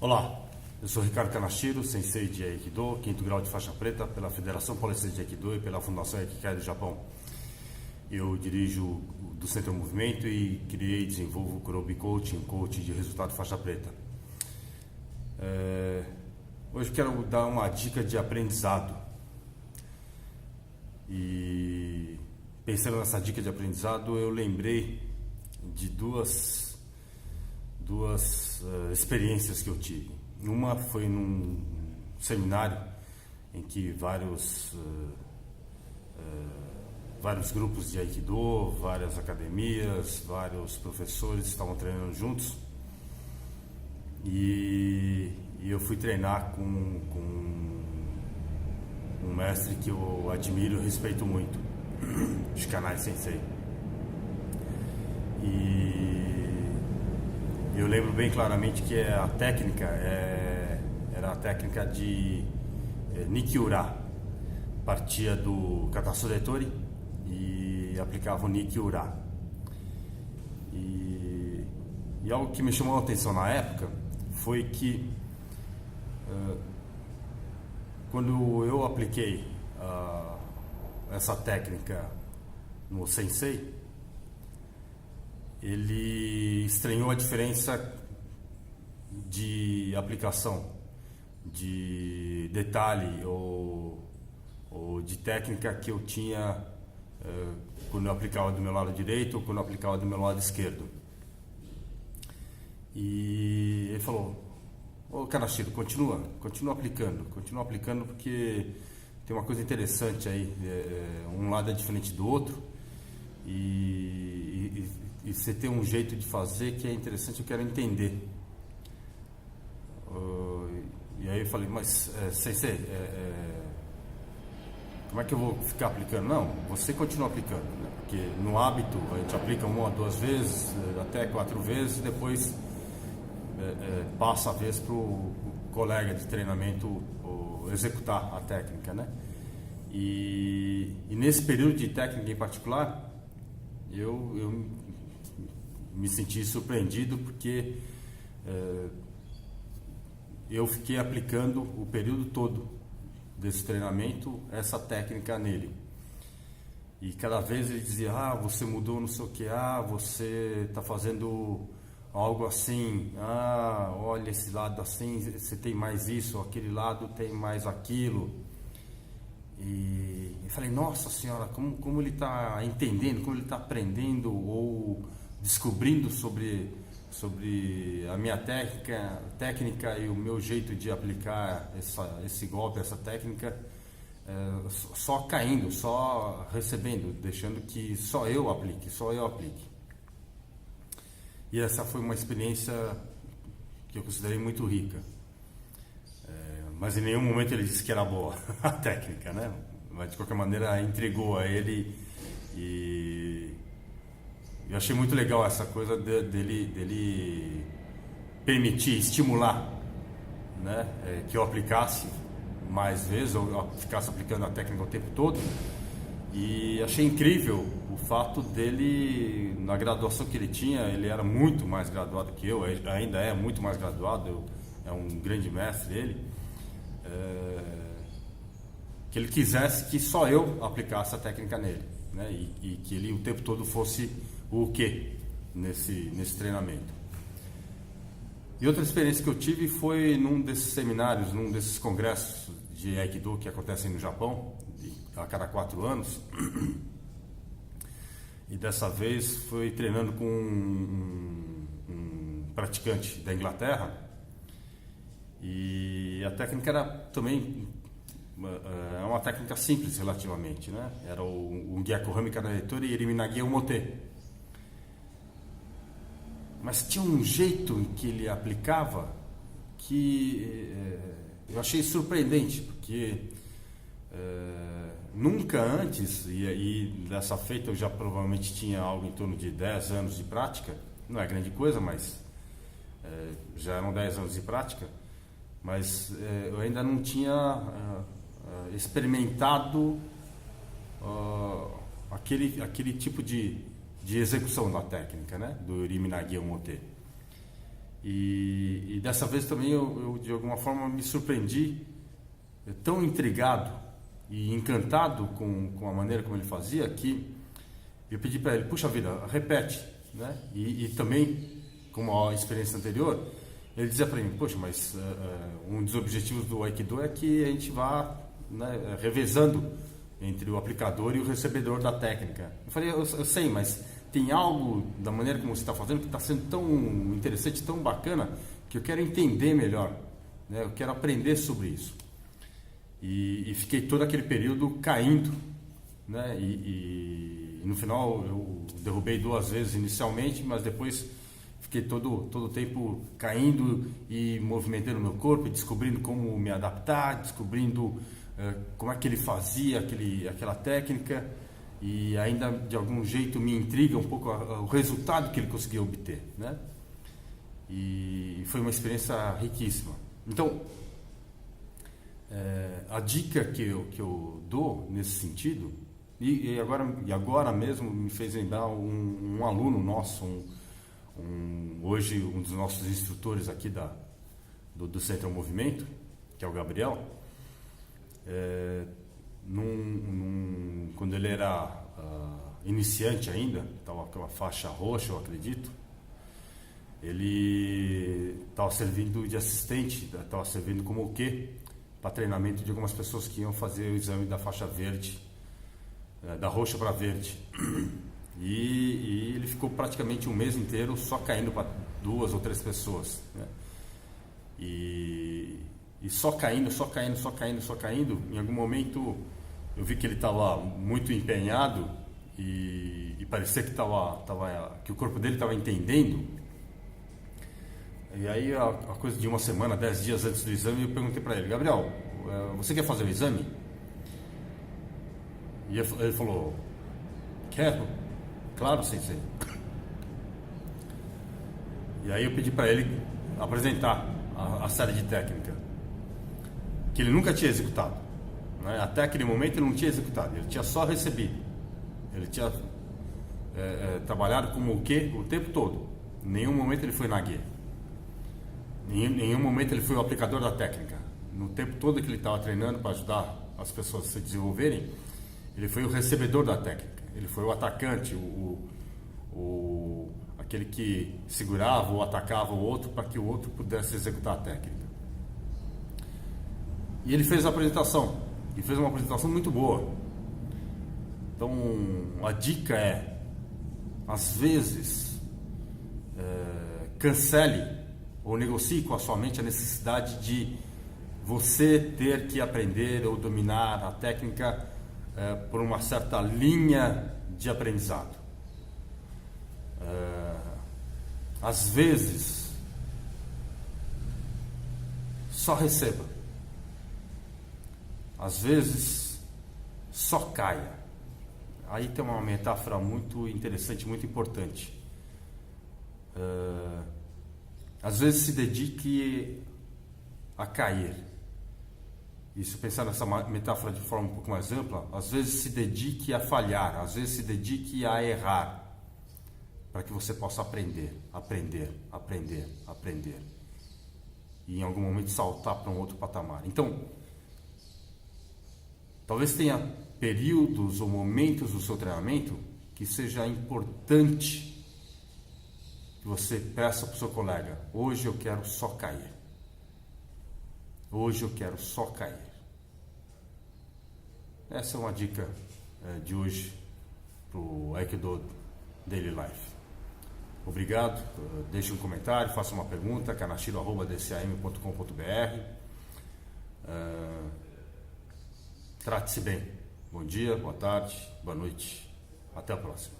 Olá, eu sou Ricardo Kanashiro, sensei de Aikido, quinto grau de faixa preta pela Federação Paulista de Aikido e pela Fundação Aikikai do Japão. Eu dirijo do Centro Movimento e criei e desenvolvo o Kurobi Coaching, coach de resultado faixa preta. Hoje quero dar uma dica de aprendizado. E pensando nessa dica de aprendizado, eu lembrei de duas experiências que eu tive. Uma foi num seminário em que vários grupos de Aikido, várias academias, vários professores estavam treinando juntos, e eu fui treinar com um mestre que eu admiro e respeito muito, Shikanai Sensei. E eu lembro bem claramente que a técnica era a técnica de Nikiura. Partia do Katasure Tori e aplicava o Nikiura. E algo que me chamou a atenção na época foi que quando eu apliquei essa técnica no Sensei, ele estranhou a diferença de aplicação, de detalhe ou de técnica que eu tinha quando eu aplicava do meu lado direito ou quando eu aplicava do meu lado esquerdo. E ele falou: "Ô Kanashiro, continua aplicando porque tem uma coisa interessante aí, um lado é diferente do outro e você tem um jeito de fazer que é interessante, eu quero entender." E aí eu falei: "Mas Sensei, como é que eu vou ficar aplicando?" "Não, você continua aplicando, né? Porque no hábito a gente aplica 1 ou 2 vezes, até 4 vezes, e depois passa a vez para o colega de treinamento executar a técnica, né?" E nesse período de técnica em particular, eu me senti surpreendido porque eu fiquei aplicando o período todo desse treinamento essa técnica nele. E cada vez ele dizia: "Você mudou, não sei o que, você está fazendo algo assim, olha esse lado assim, você tem mais isso, aquele lado tem mais aquilo." E eu falei: "Nossa senhora, como ele está entendendo, como ele está aprendendo ou descobrindo sobre a minha técnica e o meu jeito de aplicar esse golpe, essa técnica, só caindo, só recebendo, deixando que só eu aplique. E essa foi uma experiência que eu considerei muito rica. Mas em nenhum momento ele disse que era boa a técnica, né? Mas de qualquer maneira intrigou a ele, e eu achei muito legal essa coisa dele permitir, estimular, né? Que eu aplicasse mais vezes, ou ficasse aplicando a técnica o tempo todo. E achei incrível o fato dele, na graduação que ele tinha, ele era muito mais graduado que eu, ainda é muito mais graduado, é um grande mestre ele, que ele quisesse que só eu aplicasse a técnica nele, né? E que ele o tempo todo fosse o quê nesse treinamento. E outra experiência que eu tive foi num desses seminários, num desses congressos de Aikido que acontecem no Japão a cada 4 anos. E dessa vez foi treinando com um praticante da Inglaterra, e a técnica era também uma técnica simples relativamente, né? Era o Gyakuhami Kararetori e Iriminagi Omote. Mas tinha um jeito em que ele aplicava que eu achei surpreendente, porque nunca antes, e dessa feita eu já provavelmente tinha algo em torno de 10 anos de prática, não é grande coisa, mas já eram 10 anos de prática, mas eu ainda não tinha experimentado aquele tipo de execução da técnica, né? Do Iriminagi Omote. E dessa vez também eu de alguma forma me surpreendi, tão intrigado e encantado com a maneira como ele fazia, que eu pedi para ele, puxa vida, repete, né? E também, como a experiência anterior, ele dizia para mim, poxa, mas um dos objetivos do Aikido é que a gente vá, né, revezando entre o aplicador e o recebedor da técnica. Eu falei, eu sei, mas tem algo da maneira como você está fazendo que está sendo tão interessante, tão bacana, que eu quero entender melhor, né? Eu quero aprender sobre isso. E fiquei todo aquele período caindo, né? E no final eu derrubei 2 vezes inicialmente, mas depois fiquei todo o tempo caindo e movimentando meu corpo, descobrindo como me adaptar, descobrindo como é que ele fazia aquela técnica, e ainda de algum jeito me intriga um pouco o resultado que ele conseguia obter, né? E foi uma experiência riquíssima. Então, a dica que eu dou nesse sentido, e agora mesmo me fez lembrar um aluno nosso, hoje um dos nossos instrutores aqui do Centro ao Movimento, que é o Gabriel. Quando ele era iniciante ainda, estava com a faixa roxa, eu acredito, ele estava servindo de assistente, estava servindo como o quê? Para treinamento de algumas pessoas que iam fazer o exame da faixa verde, da roxa para verde. E ele ficou praticamente um mês inteiro só caindo para 2 ou 3 pessoas, né? E só caindo. Em algum momento eu vi que ele estava muito empenhado e parecia que que o corpo dele estava entendendo. E aí, a coisa de 1 semana, 10 dias antes do exame, eu perguntei para ele, Gabriel, você quer fazer o exame? E ele falou, quero, claro, sensei. E aí eu pedi para ele apresentar a série de técnica que ele nunca tinha executado, né? Até aquele momento ele não tinha executado, ele tinha só recebido. Ele tinha trabalhado como o quê? O tempo todo. Em nenhum momento ele foi naguê. Em nenhum momento ele foi o aplicador da técnica. No tempo todo que ele estava treinando para ajudar as pessoas a se desenvolverem, ele foi o recebedor da técnica. Ele foi o atacante, aquele que segurava ou atacava o outro para que o outro pudesse executar a técnica. E ele fez a apresentação, e fez uma apresentação muito boa. Então, a dica é, às vezes, cancele ou negocie com a sua mente a necessidade de você ter que aprender ou dominar a técnica por uma certa linha de aprendizado. Às vezes, só receba. Às vezes, só caia. Aí tem uma metáfora muito interessante, muito importante. Às vezes se dedique a cair. E se pensar nessa metáfora de forma um pouco mais ampla, às vezes se dedique a falhar, às vezes se dedique a errar, para que você possa aprender. E em algum momento saltar para um outro patamar. Então, talvez tenha períodos ou momentos do seu treinamento que seja importante que você peça para o seu colega, hoje eu quero só cair. Hoje eu quero só cair. Essa é uma dica de hoje para o Aikido Daily Life. Obrigado, deixe um comentário, faça uma pergunta, kanashiro@dcam.com.br. Trate-se bem. Bom dia, boa tarde, boa noite. Até a próxima.